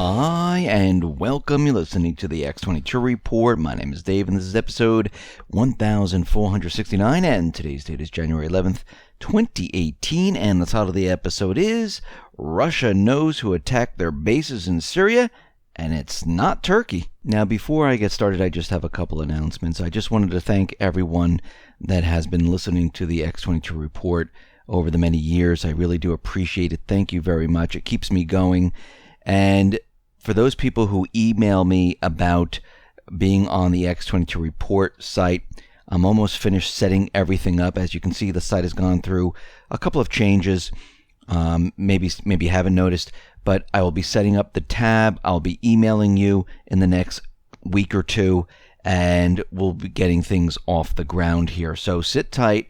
Hi, and welcome. You're listening to the X22 Report. My name is Dave, and this is episode 1469, and today's date is January 11th, 2018, and the title of the episode is Russia Knows Who Attacked Their Bases in Syria, and it's not Turkey. Now, before I get started, I just have a couple announcements. I just wanted to thank everyone that has been listening to the X22 Report over the many years. I really do appreciate it. Thank you very much. It keeps me going. And for those people who email me about being on the X22 Report site, I'm almost finished setting everything up. As you can see, the site has gone through a couple of changes. Maybe you haven't noticed, but I will be setting up the tab. I'll be emailing you in the next week or two, and we'll be getting things off the ground here. So sit tight.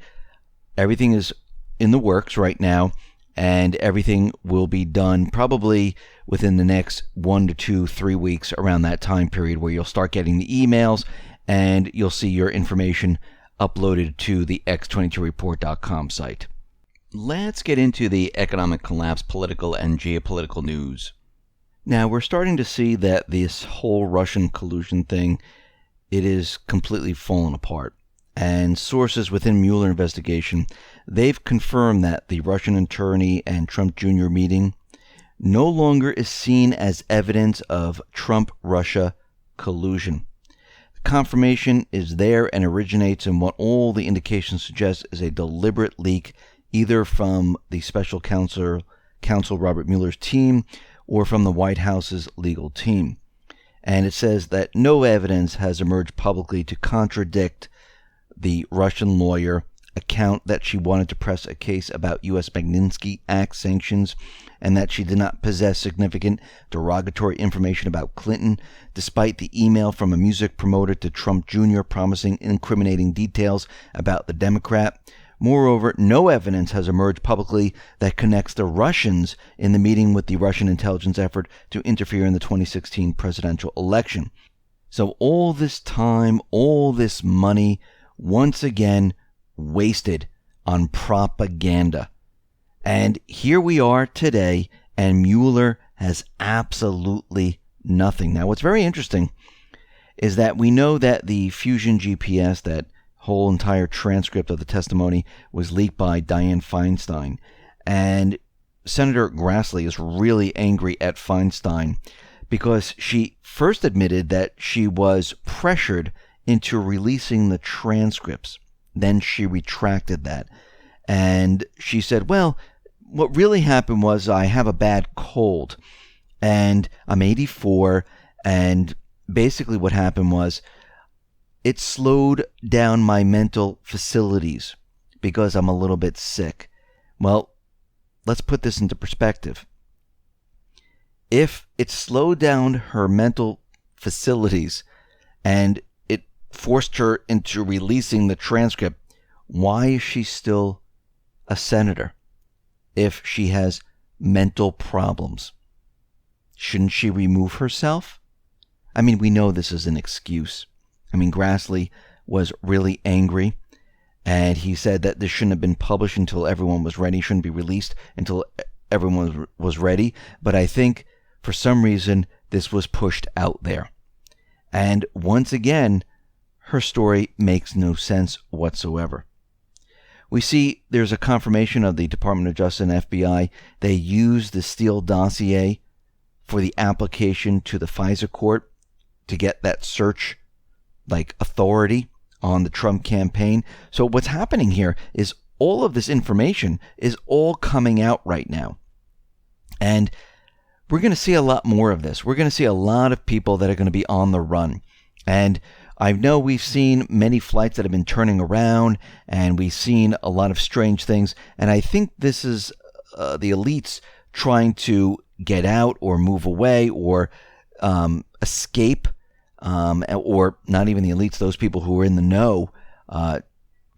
Everything is in the works right now, and everything will be done probably within the next 1 to 2, 3 weeks, around that time period where you'll start getting the emails and you'll see your information uploaded to the x22report.com site. Let's get into the economic collapse, political and geopolitical news. Now, we're starting to see that this whole Russian collusion thing, it is completely fallen apart. And sources within Mueller investigation, they've confirmed that the Russian attorney and Trump Jr. meeting no longer is seen as evidence of Trump-Russia collusion. The confirmation is there and originates in what all the indications suggest is a deliberate leak, either from the special counsel Robert Mueller's team or from the White House's legal team. And it says that no evidence has emerged publicly to contradict the Russian lawyer account that she wanted to press a case about U.S. Magnitsky Act sanctions and that she did not possess significant derogatory information about Clinton, despite the email from a music promoter to Trump Jr. promising incriminating details about the Democrat. Moreover, no evidence has emerged publicly that connects the Russians in the meeting with the Russian intelligence effort to interfere in the 2016 presidential election. So all this time, all this money, once again wasted on propaganda. And here we are today, and Mueller has absolutely nothing. Now, what's very interesting is that we know that the Fusion GPS, that whole entire transcript of the testimony, was leaked by Dianne Feinstein. And Senator Grassley is really angry at Feinstein because she first admitted that she was pressured into releasing the transcripts. Then she retracted that. And she said, well, what really happened was I have a bad cold and I'm 84, and basically what happened was it slowed down my mental facilities because I'm a little bit sick. Well, let's put this into perspective. If it slowed down her mental facilities and it forced her into releasing the transcript, why is she still a senator if she has mental problems? Shouldn't she remove herself? I mean, we know this is an excuse. I mean, Grassley was really angry, and he said that this shouldn't have been published until everyone was ready, shouldn't be released until everyone was ready. But I think for some reason this was pushed out there. And once again, her story makes no sense whatsoever. We see there's a confirmation of the Department of Justice and FBI. They used the Steele dossier for the application to the FISA court to get that search authority on the Trump campaign. So what's happening here is all of this information is all coming out right now. And we're going to see a lot more of this. We're going to see a lot of people that are going to be on the run. And I know we've seen many flights that have been turning around, and we've seen a lot of strange things. And I think this is the elites trying to get out or move away or escape, or not even the elites, those people who are in the know,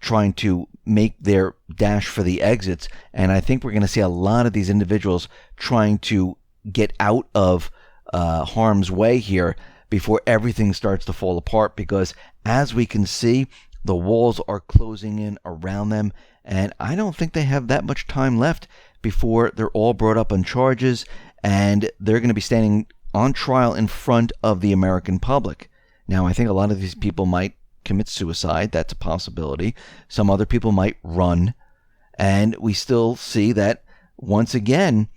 trying to make their dash for the exits. And I think we're going to see a lot of these individuals trying to get out of harm's way here before everything starts to fall apart, because as we can see, the walls are closing in around them, and I don't think they have that much time left before they're all brought up on charges, and they're going to be standing on trial in front of the American public. Now, I think a lot of these people might commit suicide. That's a possibility. Some other people might run. And we still see that, once again,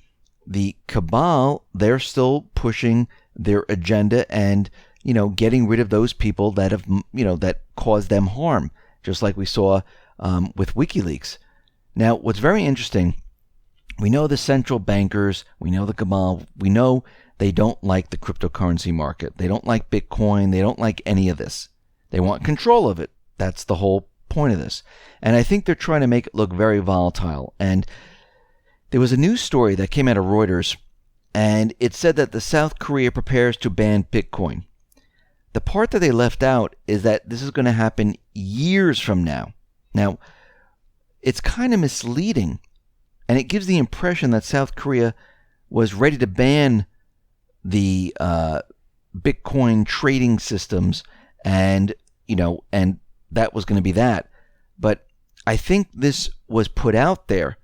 the cabal, they're still pushing their agenda and, getting rid of those people that have, that caused them harm, just like we saw with WikiLeaks. Now, what's very interesting, we know the central bankers, we know the cabal, we know they don't like the cryptocurrency market. They don't like Bitcoin. They don't like any of this. They want control of it. That's the whole point of this. And I think they're trying to make it look very volatile. And there was a news story that came out of Reuters, and it said that the South Korea prepares to ban Bitcoin. The part that they left out is that this is going to happen years from now. Now, it's kind of misleading, and it gives the impression that South Korea was ready to ban the Bitcoin trading systems, and that was going to be that. But I think this was put out there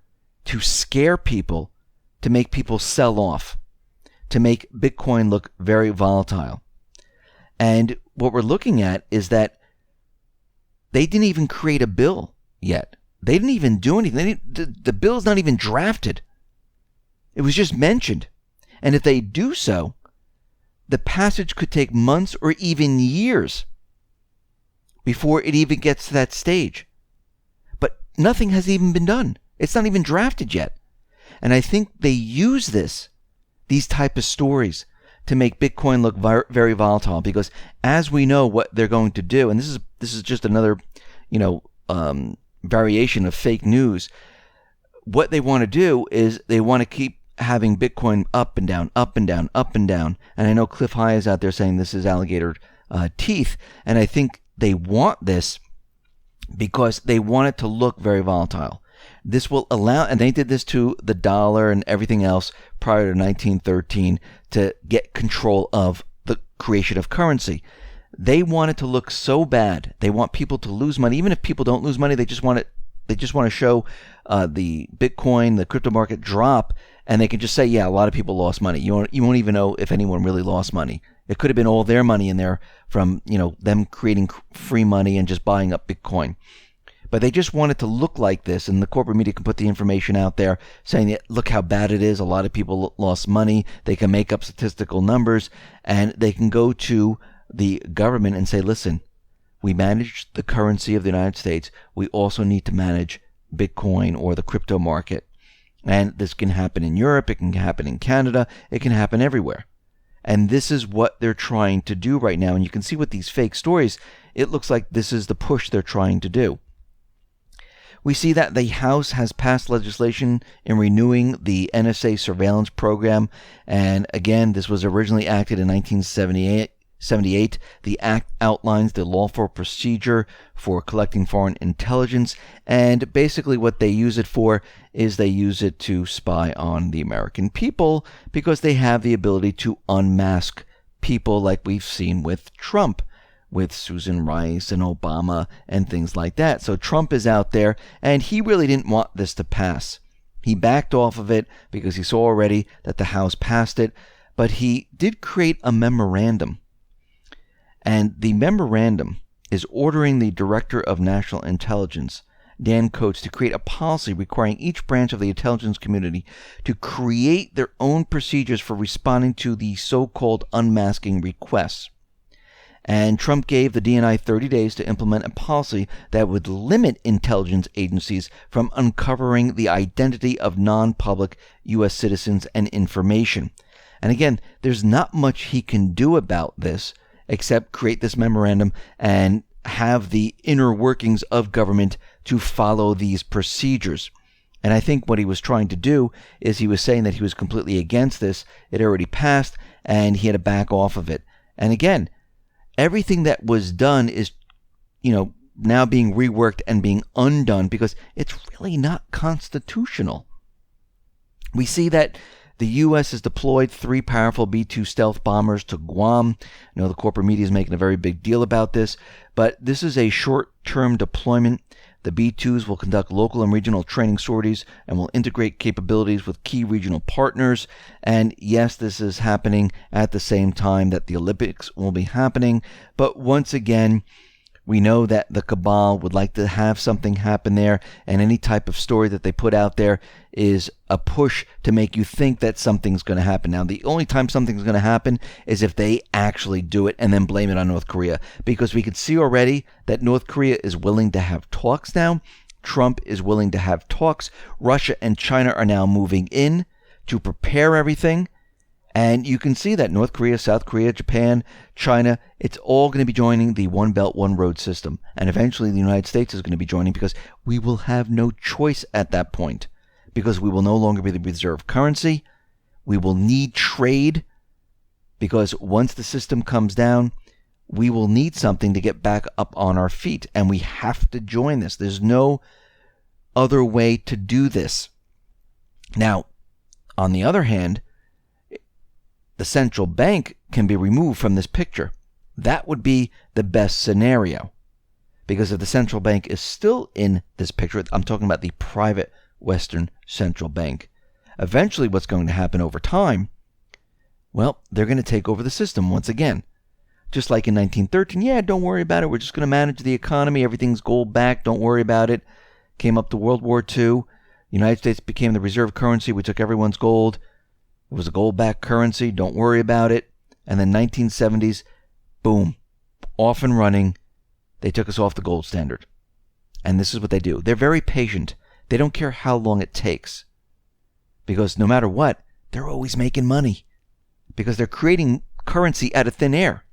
to scare people, to make people sell off, to make Bitcoin look very volatile. And what we're looking at is that they didn't even create a bill yet. They didn't even do anything. The bill's not even drafted. It was just mentioned. And if they do so, the passage could take months or even years before it even gets to that stage. But nothing has even been done. It's not even drafted yet. And I think they use these type of stories to make Bitcoin look very volatile, because as we know what they're going to do, and this is just another, variation of fake news. What they want to do is they want to keep having Bitcoin up and down, up and down, up and down. And I know Cliff High is out there saying this is alligator teeth. And I think they want this because they want it to look very volatile. This will allow, and they did this to the dollar and everything else prior to 1913 to get control of the creation of currency. They want it to look so bad. They want people to lose money. Even if people don't lose money, they just want to show the Bitcoin, the crypto market drop, and they can just say, yeah, a lot of people lost money. You won't even know if anyone really lost money. It could have been all their money in there from them creating free money and just buying up Bitcoin. But they just want it to look like this, and the corporate media can put the information out there saying, that, look how bad it is. A lot of people lost money. They can make up statistical numbers, and they can go to the government and say, listen, we manage the currency of the United States. We also need to manage Bitcoin or the crypto market. And this can happen in Europe. It can happen in Canada. It can happen everywhere. And this is what they're trying to do right now. And you can see with these fake stories, it looks like this is the push they're trying to do. We see that the House has passed legislation in renewing the NSA surveillance program. And again, this was originally acted in 1978. The act outlines the lawful procedure for collecting foreign intelligence. And basically what they use it for is they use it to spy on the American people, because they have the ability to unmask people, like we've seen with Trump, with Susan Rice and Obama and things like that. So Trump is out there, and he really didn't want this to pass. He backed off of it because he saw already that the House passed it, but he did create a memorandum. And the memorandum is ordering the Director of National Intelligence, Dan Coats, to create a policy requiring each branch of the intelligence community to create their own procedures for responding to the so-called unmasking requests. And Trump gave the DNI 30 days to implement a policy that would limit intelligence agencies from uncovering the identity of non-public U.S. citizens and information. And again, there's not much he can do about this except create this memorandum and have the inner workings of government to follow these procedures. And I think what he was trying to do is he was saying that he was completely against this. It already passed, and he had to back off of it. And again, everything that was done is, now being reworked and being undone because it's really not constitutional. We see that the U.S. has deployed 3 powerful B-2 stealth bombers to Guam. I know the corporate media is making a very big deal about this, but this is a short-term deployment. The B-2s will conduct local and regional training sorties and will integrate capabilities with key regional partners. And yes, this is happening at the same time that the Olympics will be happening. But once again, we know that the cabal would like to have something happen there, and any type of story that they put out there is a push to make you think that something's going to happen. Now, the only time something's going to happen is if they actually do it and then blame it on North Korea, because we can see already that North Korea is willing to have talks now. Trump is willing to have talks. Russia and China are now moving in to prepare everything. And you can see that North Korea, South Korea, Japan, China, it's all going to be joining the One Belt, One Road system. And eventually the United States is going to be joining, because we will have no choice at that point, because we will no longer be the reserve currency. We will need trade, because once the system comes down, we will need something to get back up on our feet. And we have to join this. There's no other way to do this. Now, on the other hand, the central bank can be removed from this picture. That would be the best scenario. Because if the central bank is still in this picture, I'm talking about the private Western central bank, eventually what's going to happen over time, well, they're going to take over the system once again. Just like in 1913, yeah, don't worry about it. We're just going to manage the economy. Everything's gold backed. Don't worry about it. Came up to World War II. United States became the reserve currency. We took everyone's gold. It was a gold-backed currency. Don't worry about it. And then 1970s, boom, off and running. They took us off the gold standard. And this is what they do. They're very patient. They don't care how long it takes. Because no matter what, they're always making money. Because they're creating currency out of thin air,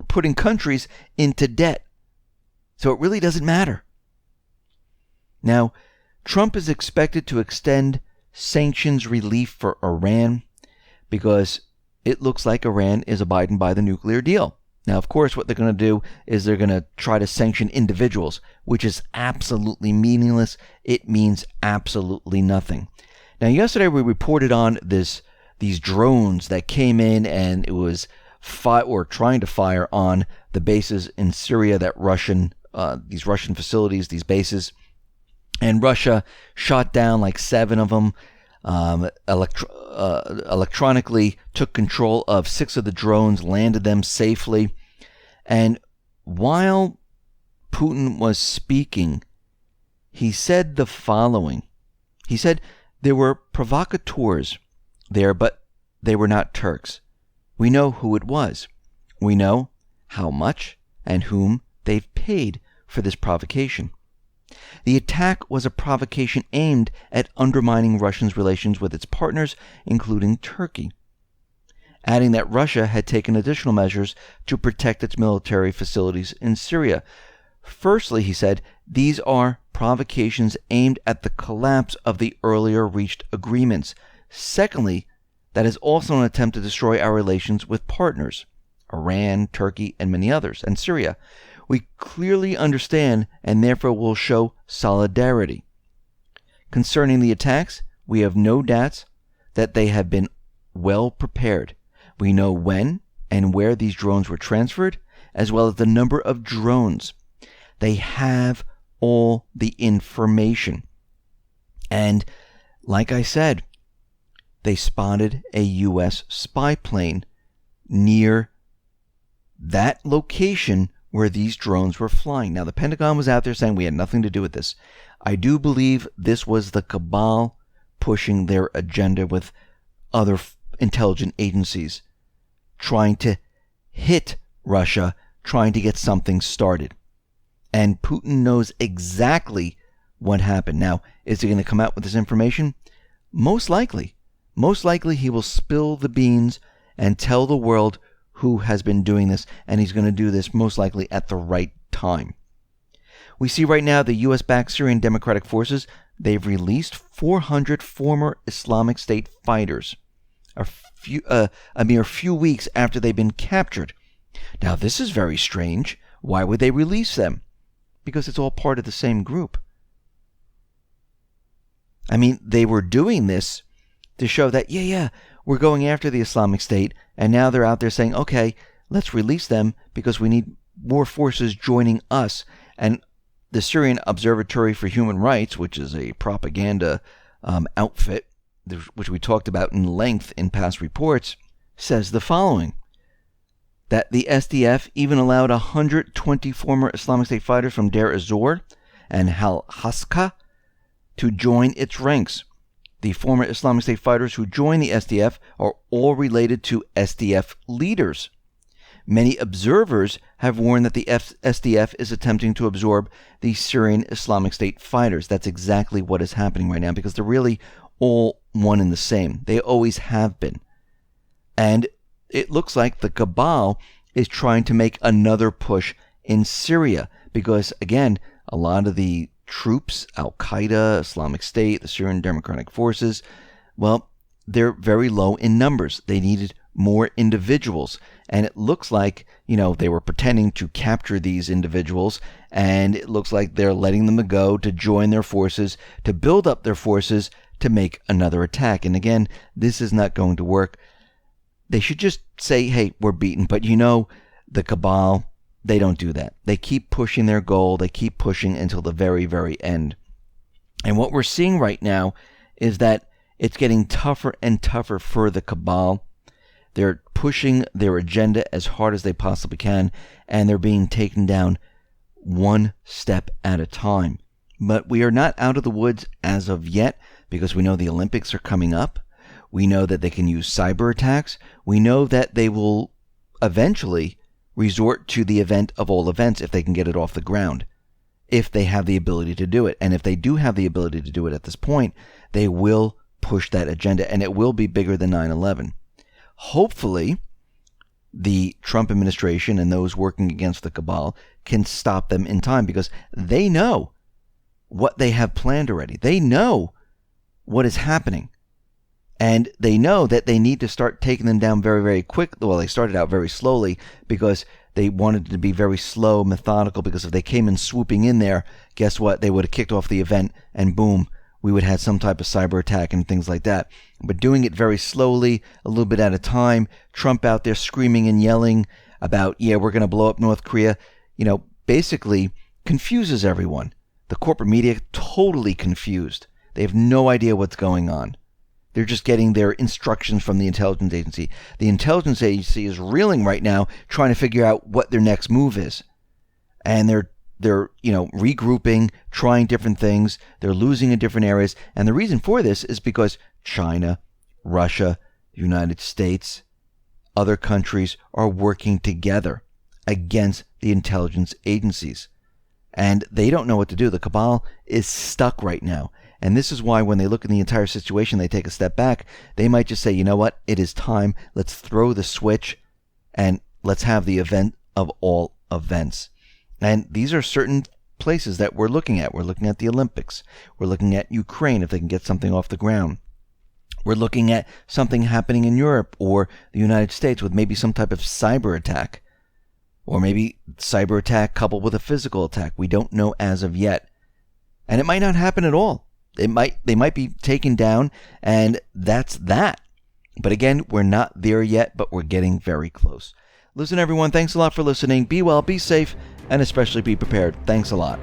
putting countries into debt. So it really doesn't matter. Now, Trump is expected to extend sanctions relief for Iran, because it looks like Iran is abiding by the nuclear deal. Now, of course, what they're going to do is they're going to try to sanction individuals, which is absolutely meaningless. It means absolutely nothing. Now, yesterday we reported on these drones that came in, and it was trying to fire on the bases in Syria, these Russian facilities, these bases. And Russia shot down like 7 of them. Electronically took control of 6 of the drones, landed them safely. And while Putin was speaking, he said the following. He said there were provocateurs there, but they were not Turks. We know who it was. We know how much and whom they've paid for this provocation. The attack was a provocation aimed at undermining Russia's relations with its partners, including Turkey, adding that Russia had taken additional measures to protect its military facilities in Syria. Firstly, he said, these are provocations aimed at the collapse of the earlier reached agreements. Secondly, that is also an attempt to destroy our relations with partners, Iran, Turkey, and many others, and Syria. We clearly understand and therefore will show solidarity. Concerning the attacks, we have no doubts that they have been well prepared. We know when and where these drones were transferred, as well as the number of drones. They have all the information. And like I said, they spotted a U.S. spy plane near that location where these drones were flying. Now, the Pentagon was out there saying we had nothing to do with this. I do believe this was the cabal pushing their agenda with other intelligence agencies, trying to hit Russia, trying to get something started. And Putin knows exactly what happened. Now, is he going to come out with this information? Most likely. Most likely he will spill the beans and tell the world who has been doing this, and he's going to do this most likely at the right time. We see right now the U.S.-backed Syrian Democratic Forces, they've released 400 former Islamic State fighters a mere few weeks after they've been captured. Now, this is very strange. Why would they release them? Because it's all part of the same group. I mean, they were doing this to show that, we're going after the Islamic State, and now they're out there saying, okay, let's release them because we need more forces joining us. And the Syrian Observatory for Human Rights, which is a propaganda outfit, which we talked about in length in past reports, says the following, that the SDF even allowed 120 former Islamic State fighters from Deir ez-Zor and Al-Haska to join its ranks. The former Islamic State fighters who joined the SDF are all related to SDF leaders. Many observers have warned that the SDF is attempting to absorb the Syrian Islamic State fighters. That's exactly what is happening right now, because they're really all one and the same. They always have been. And it looks like the cabal is trying to make another push in Syria, because, again, a lot of the troops, Al-Qaeda, Islamic State, the Syrian Democratic Forces, well, they're very low in numbers. They needed more individuals. And it looks like, they were pretending to capture these individuals, and it looks like they're letting them go to join their forces, to build up their forces to make another attack. And again, this is not going to work. They should just say, hey, we're beaten. But the cabal, they don't do that. They keep pushing their goal. They keep pushing until the very, very end. And what we're seeing right now is that it's getting tougher and tougher for the cabal. They're pushing their agenda as hard as they possibly can, and they're being taken down one step at a time. But we are not out of the woods as of yet, because we know the Olympics are coming up. We know that they can use cyber attacks. We know that they will eventually resort to the event of all events if they can get it off the ground, if they have the ability to do it. And if they do have the ability to do it at this point, they will push that agenda, and it will be bigger than 9/11. Hopefully, the Trump administration and those working against the cabal can stop them in time, because they know what they have planned already. They know what is happening. And they know that they need to start taking them down very, very quick. Well, they started out very slowly because they wanted to be very slow, methodical, because if they came in swooping in there, guess what? They would have kicked off the event, and boom, we would have had some type of cyber attack and things like that. But doing it very slowly, a little bit at a time, Trump out there screaming and yelling about, we're going to blow up North Korea, basically confuses everyone. The corporate media totally confused. They have no idea what's going on. They're just getting their instructions from the intelligence agency. The intelligence agency is reeling right now, trying to figure out what their next move is. And they're regrouping, trying different things. They're losing in different areas. And the reason for this is because China, Russia, the United States, other countries are working together against the intelligence agencies. And they don't know what to do. The cabal is stuck right now. And this is why when they look at the entire situation, they take a step back. They might just say, you know what? It is time. Let's throw the switch and let's have the event of all events. And these are certain places that we're looking at. We're looking at the Olympics. We're looking at Ukraine, if they can get something off the ground. We're looking at something happening in Europe or the United States with maybe some type of cyber attack. Or maybe cyber attack coupled with a physical attack. We don't know as of yet. And it might not happen at all. They might be taken down, and that's that. But again, we're not there yet, but we're getting very close. Listen, everyone, thanks a lot for listening. Be well, be safe, and especially be prepared. Thanks a lot.